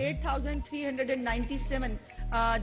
8,397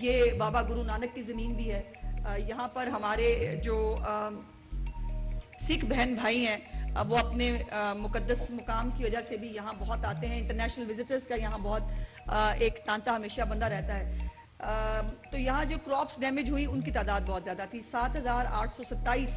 یہ بابا گرو نانک کی زمین بھی ہے. یہاں پر ہمارے جو سکھ بہن بھائی ہیں وہ اپنے مقدس مقام کی وجہ سے بھی یہاں بہت آتے ہیں. انٹرنیشنل وزٹرز کا یہاں بہت ایک تانتا ہمیشہ بندہ رہتا ہے. تو یہاں جو کراپس ڈیمیج ہوئی ان کی تعداد بہت زیادہ تھی. 7,827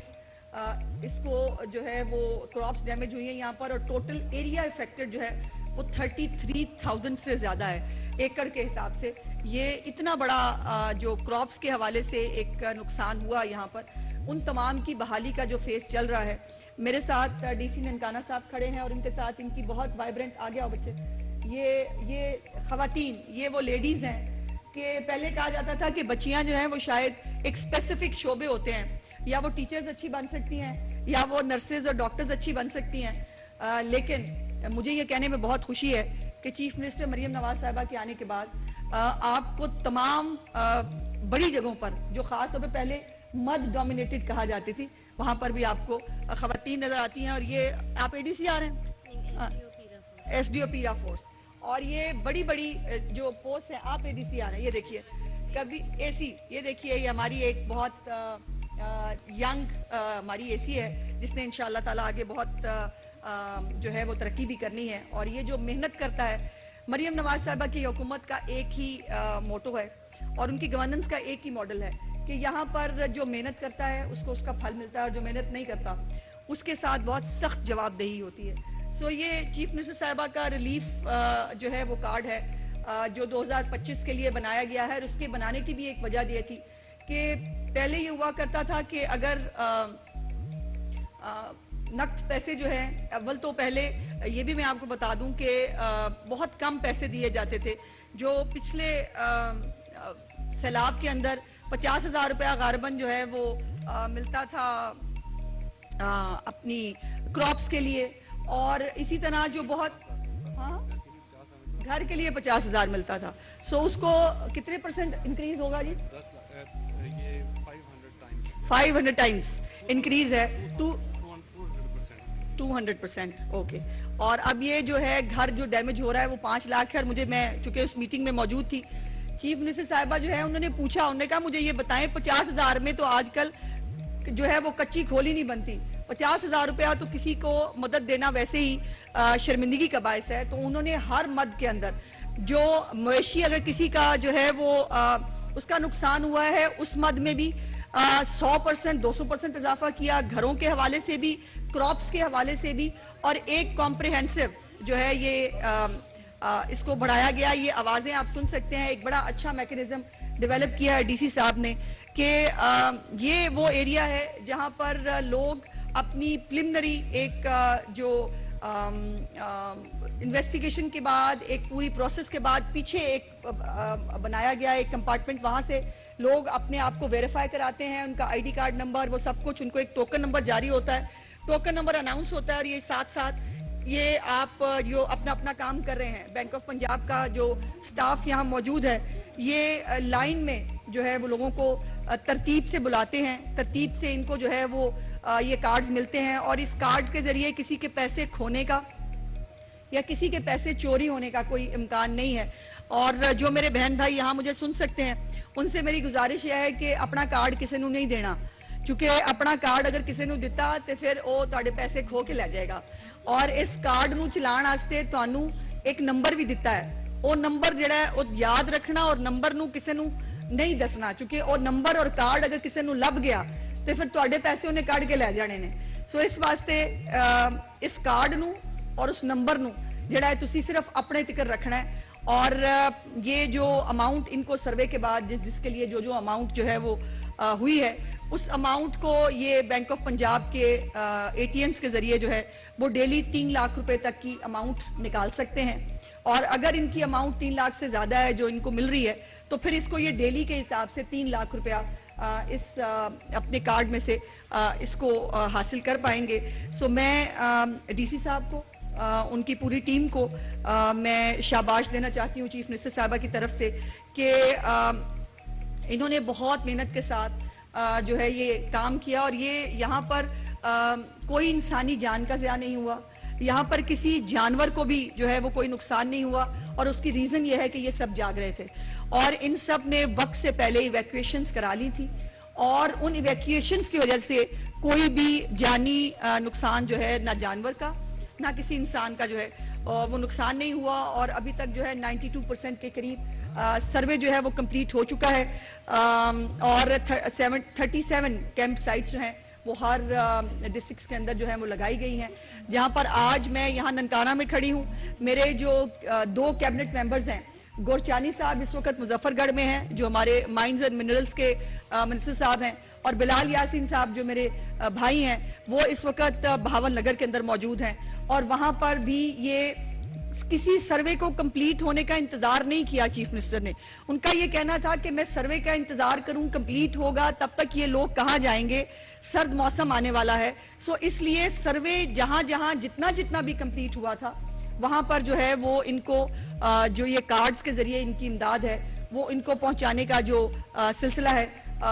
اس کو جو ہے وہ کراپس ڈیمیج ہوئی ہیں یہاں پر, اور ٹوٹل ایریا افیکٹڈ جو ہے وہ 33,000 سے زیادہ ہے ایکڑ کے حساب سے. یہ اتنا بڑا جو کراپس کے حوالے سے ایک نقصان ہوا یہاں پر, ان تمام کی بحالی کا جو فیس چل رہا ہے. میرے ساتھ ڈی سی ننکانہ صاحب کھڑے ہیں اور ان کے ساتھ ان کی بہت وائبرنٹ, آگے آؤ بچے, یہ خواتین, یہ وہ لیڈیز ہیں کہ پہلے کہا جاتا تھا کہ بچیاں جو ہیں وہ شاید ایک اسپیسیفک شعبے ہوتے ہیں, یا وہ ٹیچرز اچھی بن سکتی ہیں یا وہ نرسز اور ڈاکٹرز اچھی بن سکتی ہیں. لیکن مجھے یہ کہنے میں بہت خوشی ہے کہ چیف منسٹر مریم نواز صاحبہ کے آنے کے بعد آپ کو تمام بڑی جگہوں پر, جو خاص طور پہ پہلے مد ڈومینیٹڈ کہا جاتی تھی, وہاں پر بھی آپ کو خواتین نظر آتی ہیں. اور یہ آپ اے ڈی سی آ رہے ہیں, ایس ڈی او پیرا فورس, اور یہ بڑی بڑی جو پوسٹ ہیں آپ اے ڈی سی آ رہے ہیں. یہ دیکھیے کبھی اے سی, یہ دیکھیے یہ ہماری ایک بہت ینگ ہماری اے سی ہے جس نے انشاءاللہ تعالیٰ آگے بہت جو ہے وہ ترقی بھی کرنی ہے. اور یہ جو محنت کرتا ہے, مریم نواز صاحبہ کی حکومت کا ایک ہی موٹو ہے اور ان کی گورننس کا ایک ہی ماڈل ہے کہ یہاں پر جو محنت کرتا ہے اس کو اس کا پھل ملتا ہے, اور جو محنت نہیں کرتا اس کے ساتھ بہت سخت جواب دہی ہوتی ہے. سو یہ چیف منسٹر صاحبہ کا ریلیف جو ہے وہ کارڈ ہے جو 2025 کے لیے بنایا گیا ہے. اور اس کے بنانے کی بھی ایک وجہ یہ تھی کہ پہلے یہ ہوا کرتا تھا کہ اگر نقد پیسے جو ہیں, اول تو پہلے یہ بھی میں آپ کو بتا دوں کہ بہت کم پیسے دیے جاتے تھے. جو پچھلے سیلاب کے اندر 50,000 روپیہ غالباً جو ہے وہ ملتا تھا اپنی کراپس کے لیے, اور اسی طرح جو بہت گھر کے لیے 50,000 ملتا تھا. سو اس کو کتنے پرسنٹ انکریز ہوگا جی؟ 500 ٹائمز انکریز ہے, 200%. اوکے. اور اب یہ جو ہے گھر جو ڈیمیج ہو رہا ہے وہ 5 لاکھ ہے. اور مجھے, میں چونکہ اس میٹنگ میں موجود تھی, چیف منسٹر صاحبہ جو ہے انہوں نے پوچھا, انہوں نے کہا مجھے یہ بتائیں 50,000 میں تو آج کل جو ہے وہ کچی کھولی نہیں بنتی, 50,000 روپیہ تو کسی کو مدد دینا ویسے ہی شرمندگی کا باعث ہے. تو انہوں نے ہر مد کے اندر جو مویشی اگر کسی کا جو ہے وہ اس کا نقصان ہوا ہے اس مد میں بھی 100%, 200% اضافہ کیا, گھروں کے حوالے سے بھی, کراپس کے حوالے سے بھی, اور ایک کمپریہنسو جو ہے یہ اس کو بڑھایا گیا. یہ آوازیں آپ سن سکتے ہیں, ایک بڑا اچھا میکنزم ڈیولپ کیا ہے ڈی سی صاحب نے کہ یہ وہ ایریا ہے جہاں پر لوگ اپنی پریلیمنری ایک جو انویسٹیگیشن کے بعد, ایک پوری پروسیس کے بعد پیچھے ایک بنایا گیا ایک کمپارٹمنٹ, وہاں سے لوگ اپنے آپ کو ویریفائی کراتے ہیں, ان کا آئی ڈی کارڈ نمبر وہ سب کچھ, ان کو ایک ٹوکن نمبر جاری ہوتا ہے, ٹوکن نمبر اناؤنس ہوتا ہے, اور یہ ساتھ ساتھ یہ آپ جو اپنا کام کر رہے ہیں, بینک آف پنجاب کا جو سٹاف یہاں موجود ہے, یہ لائن میں جو ہے وہ لوگوں کو ترتیب سے بلاتے ہیں, ترتیب سے ان کو جو ہے وہ یہ کارڈز ملتے ہیں, اور اس کارڈز کے ذریعے کسی کے پیسے کھونے کا یا کسی کے پیسے چوری ہونے کا کوئی امکان نہیں ہے. اور جو میرے بہن بھائی یہاں مجھے سن سکتے ہیں, ان سے میری گزارش یہ ہے کہ اپنا کارڈ کسی نو نہیں دینا, کیونکہ اپنا کارڈ اگر کسی نو دیتا تو پھر وہ تہاڈے پیسے کھو کے لے جائے گا. اور اس کارڈ نو چلان واسطے تانوں ایک نمبر بھی دیتا ہے, وہ نمبر جڑا ہے وہ یاد رکھنا, اور نمبر نو کسی نو نہیں دسنا, کیونکہ وہ نمبر اور کارڈ اگر کسی نو لب گیا تو پھر تہاڈے پیسے انہیں کاٹ کے لے جانے نے. سو اس واسطے اس کارڈ نو اور اس نمبر نو جڑا ہے تسی صرف اپنے تکر رکھنا ہے. اور یہ جو اماؤنٹ ان کو سروے کے بعد جس کے لیے جو اماؤنٹ جو ہے وہ ہوئی ہے, اس اماؤنٹ کو یہ بینک آف پنجاب کے اے ٹی ایمز کے ذریعے جو ہے وہ ڈیلی 3 لاکھ روپے تک کی اماؤنٹ نکال سکتے ہیں. اور اگر ان کی اماؤنٹ 3 لاکھ سے زیادہ ہے جو ان کو مل رہی ہے, تو پھر اس کو یہ ڈیلی کے حساب سے 3 لاکھ روپیہ اس اپنے کارڈ میں سے اس کو حاصل کر پائیں گے. سو میں ڈی سی صاحب کو, ان کی پوری ٹیم کو میں شاباش دینا چاہتی ہوں چیف منسٹر صاحبہ کی طرف سے کہ انہوں نے بہت محنت کے ساتھ جو ہے یہ کام کیا, اور یہ یہاں پر کوئی انسانی جان کا ضیاع نہیں ہوا, یہاں پر کسی جانور کو بھی جو ہے وہ کوئی نقصان نہیں ہوا, اور اس کی ریزن یہ ہے کہ یہ سب جاگ رہے تھے اور ان سب نے وقت سے پہلے ایویکویشنز کرا لی تھی, اور ان ایویکویشنز کی وجہ سے کوئی بھی جانی نقصان جو ہے نہ جانور کا نہ کسی انسان کا جو ہے وہ نقصان نہیں ہوا, اور ابھی تک جو ہے 92% کے قریب سروے جو ہے وہ کمپلیٹ ہو چکا ہے, اور 37 کیمپ سائٹس جو ہیں وہ ہر ڈسٹرکٹس کے اندر جو ہے وہ لگائی گئی ہیں. جہاں پر آج میں یہاں ننکانہ میں کھڑی ہوں, میرے جو 2 کیبنٹ ممبرز ہیں, گورچانی صاحب اس وقت مظفر گڑھ میں ہیں جو ہمارے مائنز اینڈ منرلز کے منسٹر صاحب ہیں, اور بلال یاسین صاحب جو میرے بھائی ہیں وہ اس وقت بھاون نگر کے اندر موجود ہیں, اور وہاں پر بھی یہ کسی سروے کو کمپلیٹ ہونے کا انتظار نہیں کیا چیف منسٹر نے. ان کا یہ کہنا تھا کہ میں سروے کا انتظار کروں, کمپلیٹ ہوگا تب تک یہ لوگ کہاں جائیں گے, سرد موسم آنے والا ہے. سو اس لیے سروے جہاں جہاں جتنا بھی کمپلیٹ ہوا تھا وہاں پر جو ہے وہ ان کو جو یہ کارڈز کے ذریعے ان کی امداد ہے وہ ان کو پہنچانے کا جو سلسلہ ہے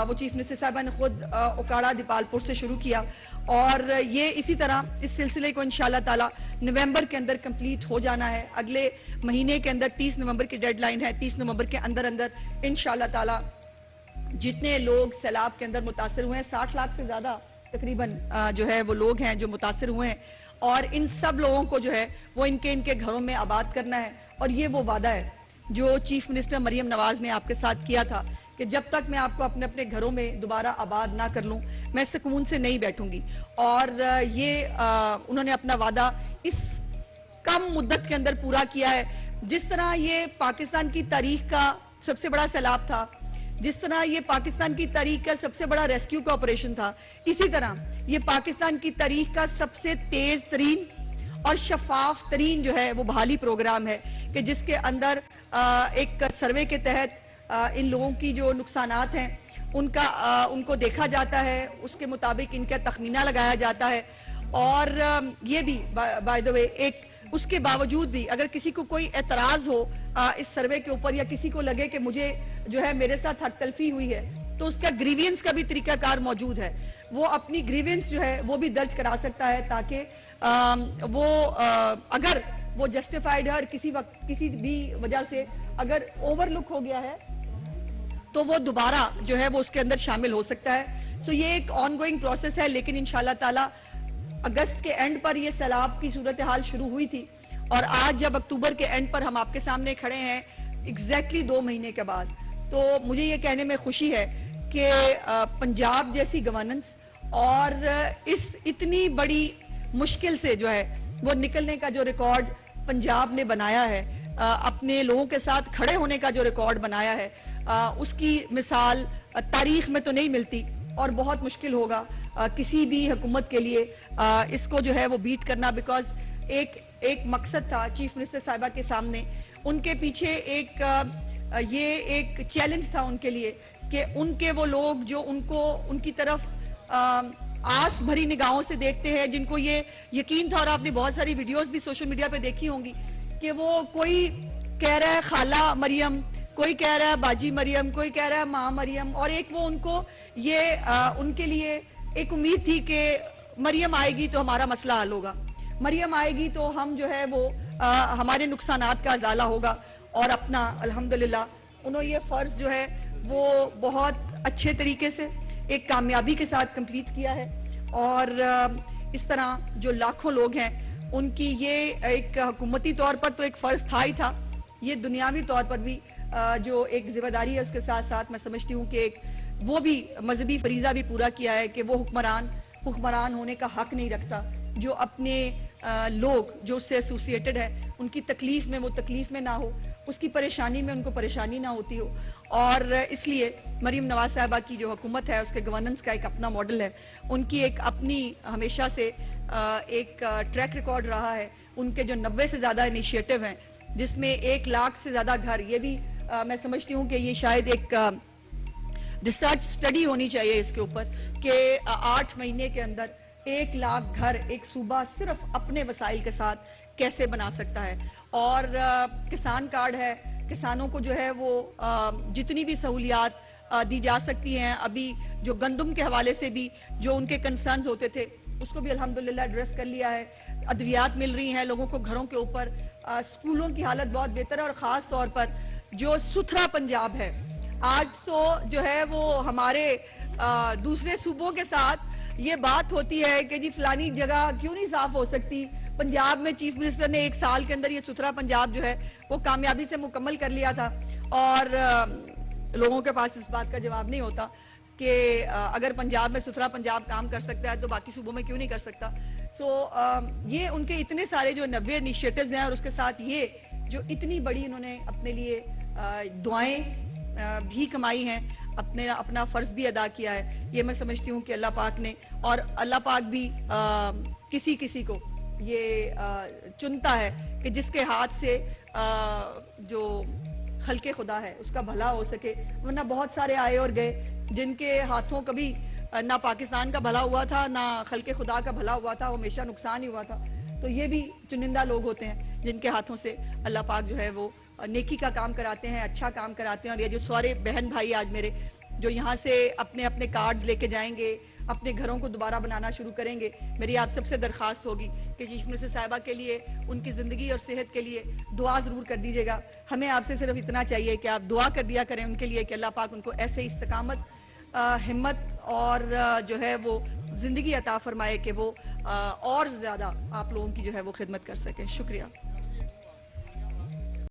وہ چیف منسٹر صاحبہ نے خود اوکاڑا دیپال پور سے شروع کیا, اور یہ اسی طرح اس سلسلے کو انشاءاللہ تعالی نومبر کے اندر کمپلیٹ ہو جانا ہے. اگلے مہینے کے اندر 30 نومبر کی ڈیڈ لائن ہے, 30 نومبر کے اندر انشاءاللہ تعالی جتنے لوگ سیلاب کے اندر متاثر ہوئے ہیں, 60 لاکھ سے زیادہ تقریباً جو ہے وہ لوگ ہیں جو متاثر ہوئے ہیں, اور ان سب لوگوں کو جو ہے وہ ان کے گھروں میں آباد کرنا ہے. اور یہ وہ وعدہ ہے جو چیف منسٹر مریم نواز نے آپ کے ساتھ کیا تھا کہ جب تک میں آپ کو اپنے گھروں میں دوبارہ آباد نہ کر لوں میں سکون سے نہیں بیٹھوں گی, اور یہ انہوں نے اپنا وعدہ اس کم مدت کے اندر پورا کیا ہے. جس طرح یہ پاکستان کی تاریخ کا سب سے بڑا سیلاب تھا, جس طرح یہ پاکستان کی تاریخ کا سب سے بڑا ریسکیو کا آپریشن تھا, اسی طرح یہ پاکستان کی تاریخ کا سب سے تیز ترین اور شفاف ترین جو ہے وہ بحالی پروگرام ہے کہ جس کے اندر ایک سروے کے تحت ان لوگوں کی جو نقصانات ہیں ان کو دیکھا جاتا ہے, اس کے مطابق ان کا تخمینہ لگایا جاتا ہے, اور یہ بھی بائی دا وے ایک اس کے باوجود بھی اگر کسی کو کوئی اعتراض ہو اس سروے کے اوپر یا کسی کو لگے کہ مجھے جو ہے میرے ساتھ حق تلفی ہوئی ہے تو اس کا گریوینس کا بھی طریقہ کار موجود ہے, وہ اپنی گریوینس جو ہے وہ بھی درج کرا سکتا ہے تاکہ وہ اگر وہ جسٹیفائیڈ ہے اور کسی وقت کسی بھی وجہ سے اگر اوور لک ہو گیا ہے تو وہ دوبارہ جو ہے وہ اس کے اندر شامل ہو سکتا ہے. سو یہ ایک آن گوئنگ پروسیس ہے, لیکن انشاءاللہ تعالی اگست کے اینڈ پر یہ سیلاب کی صورتحال شروع ہوئی تھی, اور آج جب اکتوبر کے اینڈ پر ہم آپ کے سامنے کھڑے ہیں ایگزیکٹلی 2 مہینے کے بعد, تو مجھے یہ کہنے میں خوشی ہے کہ پنجاب جیسی گورننس اور اس اتنی بڑی مشکل سے جو ہے وہ نکلنے کا جو ریکارڈ پنجاب نے بنایا ہے, اپنے لوگوں کے ساتھ کھڑے ہونے کا جو ریکارڈ بنایا ہے, اس کی مثال تاریخ میں تو نہیں ملتی, اور بہت مشکل ہوگا کسی بھی حکومت کے لیے اس کو جو ہے وہ بیٹ کرنا, بیکاز ایک مقصد تھا چیف منسٹر صاحبہ کے سامنے, ان کے پیچھے یہ ایک چیلنج تھا ان کے لیے کہ ان کے وہ لوگ جو ان کی طرف آس بھری نگاہوں سے دیکھتے ہیں, جن کو یہ یقین تھا, اور آپ نے بہت ساری ویڈیوز بھی سوشل میڈیا پہ دیکھی ہوں گی کہ وہ کوئی کہہ رہا ہے خالہ مریم, کوئی کہہ رہا ہے باجی مریم, کوئی کہہ رہا ہے ماں مریم, اور ایک وہ ان کو یہ ان کے لیے ایک امید تھی کہ مریم آئے گی تو ہمارا مسئلہ حل ہوگا, مریم آئے گی تو ہم جو ہے وہ ہمارے نقصانات کا ازالہ ہوگا, اور اپنا الحمدللہ انہوں یہ فرض جو ہے وہ بہت اچھے طریقے سے ایک کامیابی کے ساتھ کمپلیٹ کیا ہے. اور اس طرح جو لاکھوں لوگ ہیں ان کی یہ ایک حکومتی طور پر تو ایک فرض تھا ہی تھا, یہ دنیاوی طور پر بھی جو ایک ذمہ داری ہے اس کے ساتھ ساتھ میں سمجھتی ہوں کہ ایک وہ بھی مذہبی فریضہ بھی پورا کیا ہے کہ وہ حکمران ہونے کا حق نہیں رکھتا جو اپنے لوگ جو اس سے ایسوسیٹڈ ہے ان کی تکلیف میں وہ تکلیف میں نہ ہو, اس کی پریشانی میں ان کو پریشانی نہ ہوتی ہو. اور اس لیے مریم نواز صاحبہ کی جو حکومت ہے اس کے گورننس کا ایک اپنا ماڈل ہے, ان کی ایک اپنی ہمیشہ سے ایک ٹریک ریکارڈ رہا ہے, ان کے جو 90 سے زیادہ انیشیٹو ہیں جس میں 1 لاکھ سے زیادہ گھر, یہ بھی میں سمجھتی ہوں کہ یہ شاید ایک ریسرچ سٹڈی ہونی چاہیے اس کے اوپر کہ 8 مہینے کے اندر 1 لاکھ گھر ایک صوبہ صرف اپنے وسائل کے ساتھ کیسے بنا سکتا ہے. اور کسان کارڈ ہے, کسانوں کو جو ہے وہ جتنی بھی سہولیات دی جا سکتی ہیں, ابھی جو گندم کے حوالے سے بھی جو ان کے کنسرنز ہوتے تھے اس کو بھی الحمدللہ ایڈریس کر لیا ہے. ادویات مل رہی ہیں لوگوں کو گھروں کے اوپر, اسکولوں کی حالت بہت بہتر ہے, اور خاص طور پر جو ستھرا پنجاب ہے. آج تو جو ہے وہ ہمارے دوسرے صوبوں کے ساتھ یہ بات ہوتی ہے کہ جی فلانی جگہ کیوں نہیں صاف ہو سکتی. پنجاب میں چیف منسٹر نے 1 سال کے اندر یہ ستھرا پنجاب جو ہے وہ کامیابی سے مکمل کر لیا تھا, اور لوگوں کے پاس اس بات کا جواب نہیں ہوتا کہ اگر پنجاب میں ستھرا پنجاب کام کر سکتا ہے تو باقی صوبوں میں کیوں نہیں کر سکتا. یہ ان کے اتنے سارے جو 90 انیشیٹوز ہیں, اور اس کے ساتھ یہ جو اتنی بڑی انہوں نے اپنے لیے دعائیں بھی کمائی ہیں, اپنا فرض بھی ادا کیا ہے. یہ میں سمجھتی ہوں کہ اللہ پاک نے, اور اللہ پاک بھی کسی کو یہ چنتا ہے کہ جس کے ہاتھ سے جو خلق خدا ہے اس کا بھلا ہو سکے, ورنہ بہت سارے آئے اور گئے جن کے ہاتھوں کبھی نہ پاکستان کا بھلا ہوا تھا نہ خلق خدا کا بھلا ہوا تھا, وہ ہمیشہ نقصان ہی ہوا تھا. تو یہ بھی چنندہ لوگ ہوتے ہیں جن کے ہاتھوں سے اللہ پاک جو ہے وہ نیکی کا کام کراتے ہیں, اچھا کام کراتے ہیں. اور یہ جو سارے بہن بھائی آج میرے جو یہاں سے اپنے کارڈز لے کے جائیں گے, اپنے گھروں کو دوبارہ بنانا شروع کریں گے, میری آپ سب سے درخواست ہوگی کہ چیف منسٹر صاحبہ کے لیے, ان کی زندگی اور صحت کے لیے دعا ضرور کر دیجیے گا. ہمیں آپ سے صرف اتنا چاہیے کہ آپ دعا کر دیا کریں ان کے لیے کہ اللہ پاک ان کو ایسے استقامت, ہمت اور جو ہے وہ زندگی عطا فرمائے کہ وہ اور زیادہ آپ لوگوں کی جو ہے وہ خدمت کر سکیں. شکریہ.